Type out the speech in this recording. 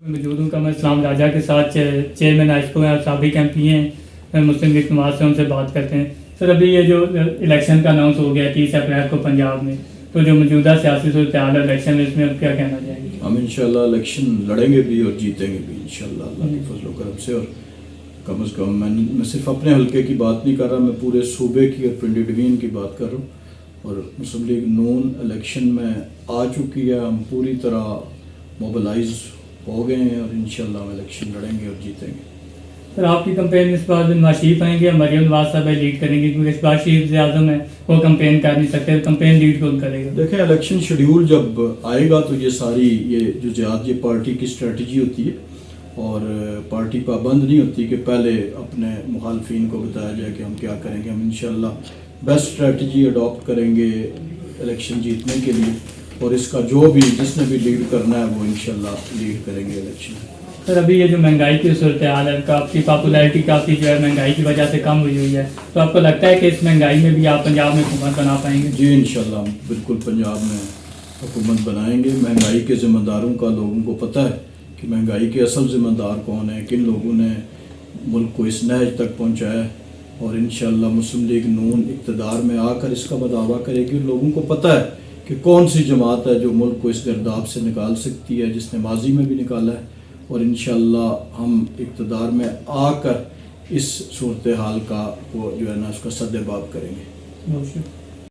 موجود ہوں میں اسلام راجہ کے ساتھ چیئرمین آئسکو ہیں اور سابق ایم پی ہیں مسلم لیگ نواز سے ان سے بات کرتے ہیں. سر ابھی یہ جو الیکشن کا اناؤنس ہو گیا 30 اپریل کو پنجاب میں, تو جو موجودہ سیاسی صورتحال ہے الیکشن میں, اس میں اب کیا کہنا چاہیں گے؟ ہم انشاءاللہ الیکشن لڑیں گے بھی اور جیتیں گے بھی انشاءاللہ اللہ کے فضل و کرم سے. اور کم از کم میں صرف اپنے حلقے کی بات نہیں کر رہا, میں پورے صوبے کی اور پنڈی ڈویژن کی بات کر رہا ہوں. اور مسلم لیگ نون الیکشن میں آ چکی ہے, ہم پوری طرح موبلائز ہو گئے ہیں اور انشاءاللہ ہم الیکشن لڑیں گے اور جیتیں گے. سر آپ کی کمپین اس بار نواز شریف آئیں گے یا مریم نواز صاحب لیڈ کریں گے, کیونکہ اس بار شریف اعظم ہے وہ کمپین کر نہیں سکتے, کمپین لیڈ کون کرے گا؟ دیکھیں الیکشن شیڈیول جب آئے گا تو یہ ساری یہ جو جہاد یہ پارٹی کی اسٹریٹجی ہوتی ہے اور پارٹی پابند نہیں ہوتی کہ پہلے اپنے مخالفین کو بتایا جائے کہ ہم کیا کریں گے. ہم انشاءاللہ بیسٹ اسٹریٹجی اڈاپٹ کریں گے الیکشن جیتنے کے لیے, اور اس کا جو بھی جس نے بھی لیڈ کرنا ہے وہ انشاءاللہ لیڈ کریں گے الیکشن. سر ابھی یہ جو مہنگائی کی صورتحال ہے, آپ کی پاپولیرٹی کافی جو ہے مہنگائی کی وجہ سے کم ہوئی ہے, تو آپ کو لگتا ہے کہ اس مہنگائی میں بھی آپ پنجاب میں حکومت بنا پائیں گے؟ جی انشاءاللہ ہم بالکل پنجاب میں حکومت بنائیں گے. مہنگائی کے ذمہ داروں کا لوگوں کو پتہ ہے کہ مہنگائی کے اصل ذمہ دار کون ہیں, کن لوگوں نے ملک کو اس نہج تک پہنچایا ہے. اور انشاءاللہ مسلم لیگ نون اقتدار میں آ کر اس کا دعویٰ کرے گی. لوگوں کو پتہ ہے کہ کون سی جماعت ہے جو ملک کو اس گرداب سے نکال سکتی ہے, جس نے ماضی میں بھی نکالا ہے. اور انشاءاللہ ہم اقتدار میں آ کر اس صورتحال کا وہ جو ہے نا اس کا سد باب کریں گے. بہت شکریہ.